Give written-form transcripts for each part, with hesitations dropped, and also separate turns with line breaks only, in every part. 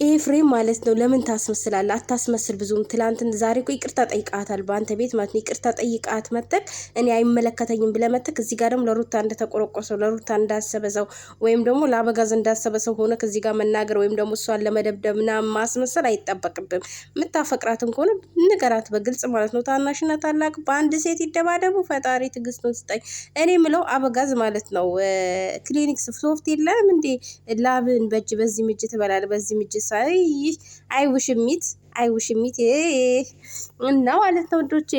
ኤፍሬም ማለት ነው። ለምን ታስመስላለህ? አታስመስል። ብዙም ትላንትን ዛሬ እኮ ይቅርታ ጠይቃታል በአንተ ቤት ማለት ነው። ይቅርታ ጠይቃት መተክ እኔ አይመለከተኝም ብለህ መተክ እዚህ ጋር ደግሞ ለሩታ እንደተቆረቆሰው ለሩታ እንዳሰበሰው ወይም ደግሞ ለአበጋዝ እንዳሰበሰው ሆነ ከዚህ ጋር መናገር ወይም ደግሞ እሷን ለመደብደብና ማስመሰል አይጠበቅብም። የምታፈቅራትን ከሆነ ንገራት በግልጽ ማለት ነው። ታናሽና ታላቅ በአንድ ሴት ይደባደቡ። ፈጣሪ ትዕግስቱን ስጠኝ። እኔ ምለው አበጋዝ ማለት ነው ክሊኒክስ ሶፍት የለም እንዴ? ላብን በእጅ በዚህ ምጅ ትበላለህ በዚህ ምጅ ሳይ አይውሽሚት እና ማለት ነው ወዶቼ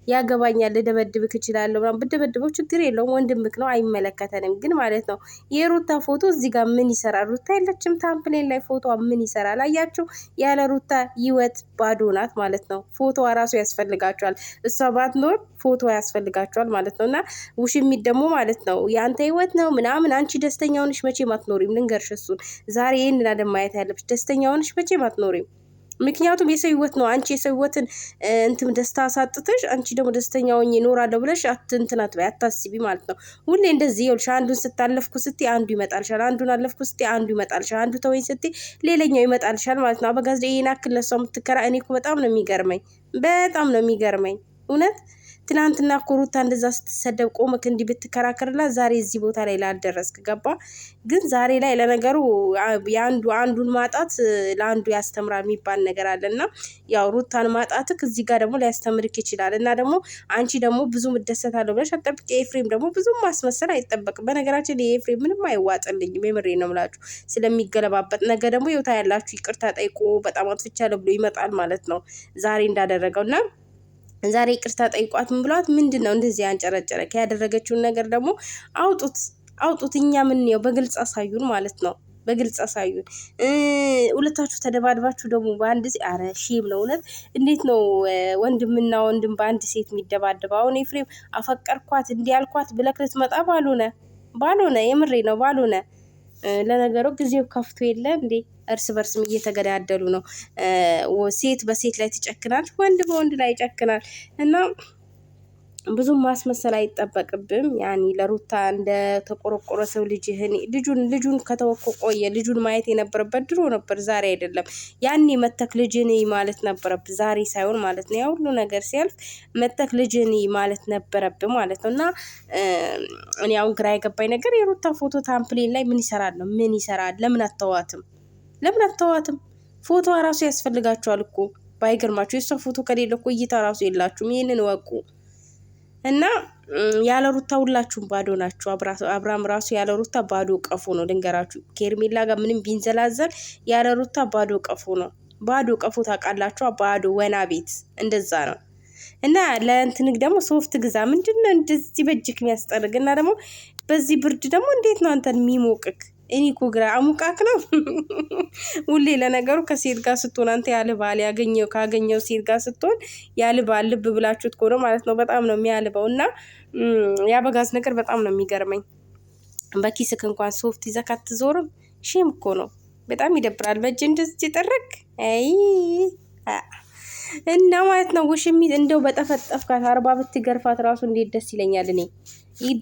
ያገባኛል ልደበድብክ እችላለሁ ምናምን ብደበድበው ችግር የለውም ወንድምክ ነው አይመለከተንም ግን ማለት ነው የሩታ ፎቶ እዚህ ጋር ምን ይሰራል ሩታ የለችም ታምፕሌን ላይ ፎቶዋ ምን ይሰራል አያችሁ ያለ ሩታ ህይወት ባዶ ናት ማለት ነው ፎቶዋ ራሱ ያስፈልጋቸዋል እሷ ባትኖር ፎቶ ያስፈልጋቸዋል ማለት ነውና ውሽሚት ደግሞ ማለት ነው ያንተ ህይወት ነው ምናምን አንቺ ደስተኛ ሆነሽ መቼም አትኖሪም ልንገርሽ እሱን ዛሬ ይሄንን አደማየት ያለብሽ ደስተኛ ሆነሽ መቼም አትኖሪም ምክንያቱም የሰው ህይወት ነው አንቺ የሰው ህይወትን እንትን ደስታ አሳጥተሽ አንቺ ደግሞ ደስተኛ ሆኜ እኖራለሁ ብለሽ አትንትናት በይ አታስቢ ማለት ነው ሁሌ እንደዚህ ይኸውልሽ አንዱን ስታለፍኩ ስትይ አንዱ ይመጣልሻል አንዱን አለፍኩ ስትይ አንዱ ይመጣልሻል አንዱ ተወኝ ስትይ ሌላኛው ይመጣልሻል ማለት ነው አበጋዝ ይሄን አክል ለሷ የምትከራ እኔ እኮ በጣም ነው የሚገርመኝ እውነት ትናንትና እኮ ሩታ እንደዛ ስትሰደብ ቆመክ እንዲህ ብትከራከርላት ዛሬ እዚህ ቦታ ላይ ላልደረስክ ገባ ግን ዛሬ ላይ ለነገሩ አንዱን ማጣት ለአንዱ ያስተምራል የሚባል ነገር አለና ያው ሩታን ማጣትክ እዚህ ጋር ደግሞ ሊያስተምርክ ይችላል እና ደግሞ አንቺ ደግሞ ብዙ ምደሰታለሁ ብለሽ አጠብቂ ኤፍሬም ደግሞ ብዙ ማስመሰል አይጠበቅም በነገራችን የኤፍሬም ምንም አይዋጥልኝም የምሬ ነው የምላችሁ ስለሚገለባበጥ ነገ ደግሞ ይውታ ያላችሁ ይቅርታ ጠይቆ በጣም አጥፍቻለሁ ብሎ ይመጣል ማለት ነው ዛሬ እንዳደረገውና ዛሬ ይቅርታ ጠይቋት ምን ብሏት ምንድነው እንደዚህ ያንጨረጨረ ያደረገችውን ነገር ደግሞ አውጡት እኛ ምን ነው በግልጽ አሳዩን ማለት ነው በግልጽ አሳዩን ሁለታችሁ ተደባድባችሁ ደግሞ በአንድ አረ ሺም ነው እውነት እንዴት ነው ወንድምና ወንድም በአንድ ሴት የሚደባደበው አሁን ኤፍሬም አፈቀርኳት እንዲያልኳት ብለክ ልትመጣ ባልሆነ የምሬ ነው ባልሆነ ለነገሩ ጊዜው ከፍቶ የለ እንዴ እርስ በርስም እየተገዳደሉ ነው ሴት በሴት ላይ ትጨክናለች ወንድ በወንድ ላይ ይጨክናል እና ብዙም ማስመሰል አይጠበቅብም ያኒ ለሩታ እንደ ተቆረቆረ ሰው ልጁን ከተወኮ ቆየ ልጁን ማየት የነበረበት ድሮ ነበር ዛሬ አይደለም ያኒ መተክ ልጅን ማለት ነበረብ ዛሬ ሳይሆን ማለት ነው ያ ሁሉ ነገር ሲያልፍ መተክ ልጅን ማለት ነበረብ ማለት ነውና እኔ አሁን ግራ የገባኝ ነገር የሩታ ፎቶ ታምፕሌን ላይ ምን ይሰራል ለምን አተዋትም ፎቶ ራሱ ያስፈልጋቸዋል እኮ ባይገርማችሁ የሷ ፎቶ ከሌለ እኮ እይታ ራሱ የላችሁም ይሄንን ወቁ እና ያለ ሩታ ሁላችሁም ባዶ ናችሁ አብራም ራሱ ያለ ሩታ ባዶ ቀፎ ነው ድንገራችሁ ኬርሜላ ጋር ምንም ቢንዘላዘል ያለ ሩታ ባዶ ቀፎ ነው ባዶ ቀፎ ታውቃላችሁ ባዶ ወና ቤት እንደዛ ነው እና ለእንትንክ ደግሞ ሶፍት ግዛ ምንድነው እንደዚህ በእጅክ የሚያስጠርግና ደግሞ በዚህ ብርድ ደግሞ እንዴት ነው አንተን የሚሞቅክ እኔ እኮ ግራ አሙቃክ ነው ሁሌ ለነገሩ ከሴት ጋር ስትሆን አንተ ያልባል ካገኘው ሴት ጋር ስትሆን ያልባል ልብ ብላችሁት እኮ ነው ማለት ነው በጣም ነው የሚያልበውና ያበጋዝ ነገር በጣም ነው የሚገርመኝ በኪስክ እንኳን ሶፍት ይዘህ አትዞርም ሼም እኮ ነው በጣም ይደብራል በእጅ እንደዚህ ጥርቅ እና ማለት ነው ውሽሚት እንደው በጠፈጠፍካት 40 ብትገርፋት ራሱ እንዴት ደስ ይለኛል እኔ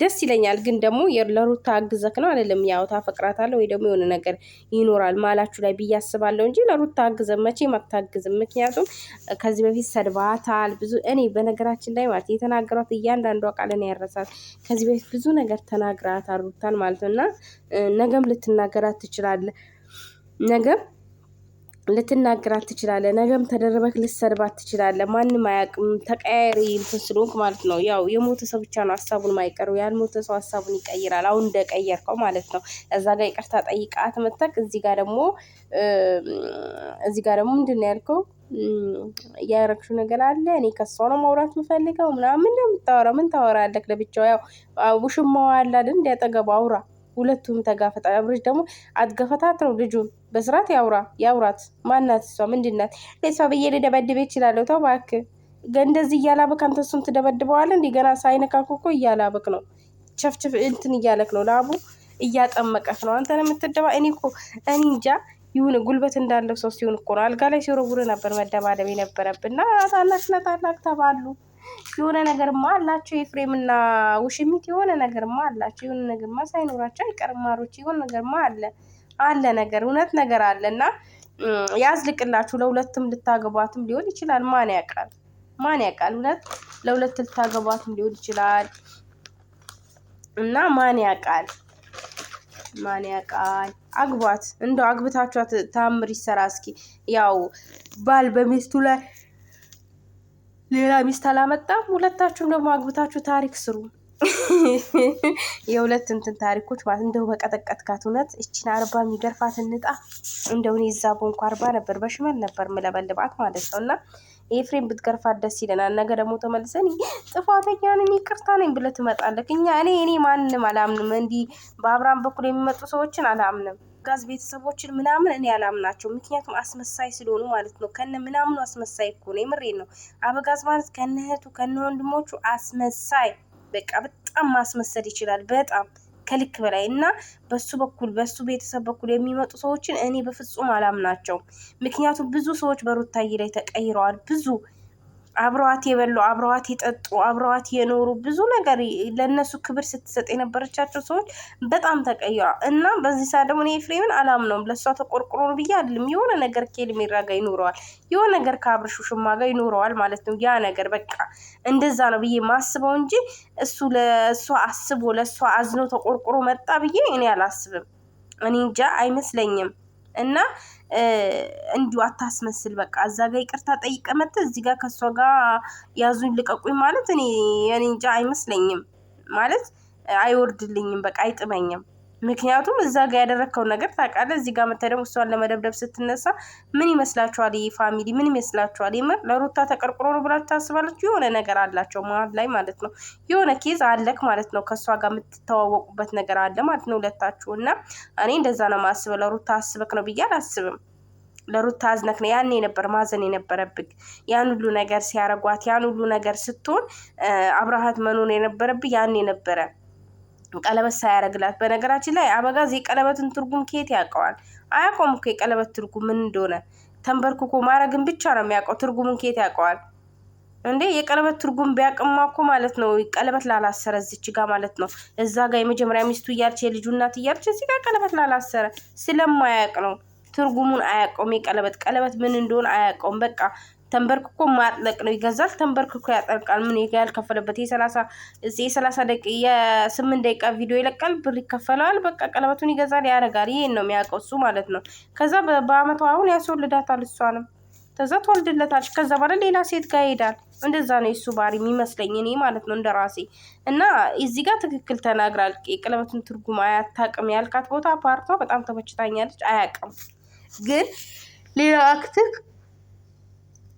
ደስ ይለኛል ግን ደግሞ ለሩታ አግዘክ ነው አይደለም ያው ታፈቅራታለህ ወይ ደግሞ የሆነ ነገር ይኖራል ማላችሁ ላይ ብያስባለሁ እንጂ ለሩታ አግዘ መቼም አታግዝም ምክንያቱም ከዚህ በፊት ሰድባታል ብዙ እኔ በነገራችን ላይ ማለት የተናገሯት እያንዳንዷ ቃል ነው ያረሳት ከዚህ በፊት ብዙ ነገር ተናግራታል ሩታን ማለት ነውና ነገም ልትናገራት ትችላለህ ልትናገራት ትችላለህ ነገም ተደረበክ ልትሰድባት ትችላለህ ማንንም አያውቅም ተቀያሪ እንትን ስለሆንክ ማለት ነው ያው የሞተ ሰው ብቻ ነው ሐሳቡን ማይቀረው ያልሞተ ሰው ሐሳቡን ይቀይራል አሁን እንደቀየርከው ማለት ነው እዛ ጋር ይቅርታ ጠይቃት መተክ እዚህ ጋር ደግሞ ምንድነው ያልከው ያረክሹ ነገር አለ እኔ ከሷ ነው ማውራት የምፈልገው ምናምን ነው የምታወራው ምን ታወራለህ ለብቻው ያው ውሽማው አለ አይደል እንዲያጠገብ አውራ ሁለቱም ተጋፈጣ አብረሽ ደግሞ አትገፈታት ነው ልጁን በስራት ያውራት ማናት እሷ ምንድናት ለሷ በየደበደበ ይችላል ተው እባክህ እንደዚህ እያላበክ አንተ እሱም ትደበድበዋለህ እንዴ ገና ሳይነካኩ እኮ እያላበክ ነው ቸፍቸፍ እንትን እያለክ ነው ላቡ እያጠመቀክ ነው አንተ የምትደባ እኔ እንጃ ይሁን ጉልበት እንዳለው ሰው ሲሆን እኮ አልጋ ላይ ሲወረውር ነበር መደባደብ የነበረብና ታናሽና ታላቅ ተባሉ የሆነ ነገርማ አላችሁ ኤፍሬምና ውሽሚት የሆነ ነገርማ አላችሁ የሆነ ነገርማ ሳይኖራችሁ አይቀርም ማሮች የሆነ ነገርማ አለ ነገር እውነት ነገር አለና ያዝልቅላችሁ። ለሁለትም ልታገቧትም ሊሆን ይችላል። ማን ያውቃል? ማን ያውቃል? እውነት ለሁለት ልታገቧትም ሊሆን ይችላል። እና ማን ያውቃል? ማን ያውቃል? አግቧት። እንደው አግብታችኋት ታምር ይሰራ እስኪ። ያው ባል በሚስቱ ላይ ሌላ ሚስት አላመጣም። ሁለታችሁም ደግሞ አግብታችሁ ታሪክ ስሩ። የሁለት እንትን ታሪኮች ማለት እንደው በቀጠቀጥካት እውነት እቺን 40 የሚገርፋት እንጣ እንደው እኔ እዛ ቦንኩ 40 ነበር በሽመል ነበር ምለበልባት ማለት ነው። እና ኤፍሬም ብትገርፋት ደስ ይለናል። ነገ ደግሞ ተመልሰን ጥፋተኛ ነኝ ይቅርታ ነኝ ብለህ ትመጣለህ። እኔ ማንንም አላምንም። እንዲህ በአብርሃም በኩል የሚመጡ ሰዎችን አላምንም። ጋዝ ቤተሰቦችን ምናምን እኔ አላምናቸው። ምክንያቱም አስመሳይ ስለሆኑ ማለት ነው። ከነ ምናምኑ አስመሳይ እኮ ነው። የምሬን ነው። አበጋዝ ማለት ከነ እህቱ ከነ ወንድሞቹ አስመሳይ፣ በቃ በጣም ማስመሰል ይችላል። በጣም ከልክ በላይ እና በሱ ቤተሰብ በኩል የሚመጡ ሰዎችን እኔ በፍጹም አላምናቸው። ምክንያቱም ብዙ ሰዎች በሩታዬ ላይ ተቀይረዋል። ብዙ አብረዋት የበሉ አብረዋት የጠጡ አብረዋት የኖሩ ብዙ ነገር ለነሱ ክብር ስትሰጥ የነበረቻቸው ሰዎች በጣም ተቀይረዋል። እና በዚህ ሰዓት ደግሞ እኔ ኤፍሬምን አላምነውም። ለእሷ ተቆርቁሮ ነው ብዬ አይደለም። የሆነ ነገር ከኤልሜራ ጋር ይኖረዋል፣ የሆነ ነገር ከአብርሹ ሽማ ጋር ይኖረዋል ማለት ነው። ያ ነገር በቃ እንደዛ ነው ብዬ ማስበው እንጂ እሱ ለእሷ አስቦ ለእሷ አዝኖ ተቆርቁሮ መጣ ብዬ እኔ አላስብም። እኔ እንጃ አይመስለኝም። እና እንዲሁ አታስመስል። በቃ እዛ ጋር ይቅርታ ጠይቀ መጥተህ እዚህ ጋር ከሷ ጋር ያዙኝ ልቀቁኝ ማለት እኔ እንጃ አይመስለኝም። ማለት አይወርድልኝም፣ በቃ አይጥመኝም። ምክንያቱም እዛ ጋር ያደረግከው ነገር ታውቃለህ። እዚህ ጋር መጥተህ ደግሞ እሷን ለመደብደብ ስትነሳ ምን ይመስላችኋል? ይህ ፋሚሊ ምን ይመስላችኋል? የምር ለሩታ ተቀርቅሮ ነው ብላችሁ ታስባላችሁ? የሆነ ነገር አላቸው መሀል ላይ ማለት ነው። የሆነ ኬዝ አለክ ማለት ነው። ከእሷ ጋር የምትተዋወቁበት ነገር አለ ማለት ነው ሁለታችሁ። እና እኔ እንደዛ ነው ማስበው። ለሩታ አስበክ ነው ብዬ አላስብም። ለሩታ አዝነክ ነው። ያኔ ነበር ማዘን የነበረብህ። ያን ሁሉ ነገር ሲያረጓት፣ ያን ሁሉ ነገር ስትሆን አብረሃት መኖር የነበረብህ ያኔ ነበረ። ቀለበት ሳያረግላት። በነገራችን ላይ አበጋዝ የቀለበትን ትርጉም ከየት ያውቀዋል? አያውቀውም እኮ የቀለበት ትርጉም ምን እንደሆነ። ተንበርክኮ ማረግን ብቻ ነው የሚያውቀው። ትርጉሙን ከየት ያውቀዋል እንዴ? የቀለበት ትርጉም ቢያቅማ እኮ ማለት ነው ቀለበት ላላሰረ እዚች ጋር ማለት ነው። እዛ ጋር የመጀመሪያ ሚስቱ እያልች የልጁ እናት እያልች እዚህ ጋር ቀለበት ላላሰረ ስለማያውቅ ነው። ትርጉሙን አያውቀውም። ቀለበት ምን እንደሆነ አያውቀውም። በቃ ተንበርክኮ ማጥለቅ ነው። ይገዛል፣ ተንበርክኮ ያጠልቃል። ምን ያልከፈለበት የ30 ደቂቃ የ8 ደቂቃ ቪዲዮ ይለቃል፣ ብር ይከፈለዋል። በቃ ቀለበቱን ይገዛል፣ ያደርጋል። ይሄን ነው የሚያውቀው እሱ ማለት ነው። ከዛ በአመቷ አሁን ያስወልዳታል፣ እሷንም ከዛ ትወልድለታለች። ከዛ በኋላ ሌላ ሴት ጋር ይሄዳል። እንደዛ ነው የሱ ባህሪ የሚመስለኝ እኔ ማለት ነው እንደራሴ። እና እዚህ ጋር ትክክል ተናግራል። የቀለበቱን ትርጉም አያታቅም ያልካት ቦታ ፓርቷ በጣም ተመችታኛለች። አያውቅም ግን ሌላ አክትክ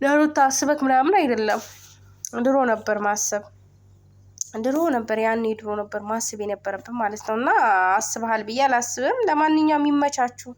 ለሩታ አስበክ ምናምን አይደለም። ድሮ ነበር ማሰብ፣ ያኔ ድሮ ነበር ማሰብ የነበረብን ማለት ነው። እና አስበሃል ብዬ አላስብም። ለማንኛውም ይመቻችሁ።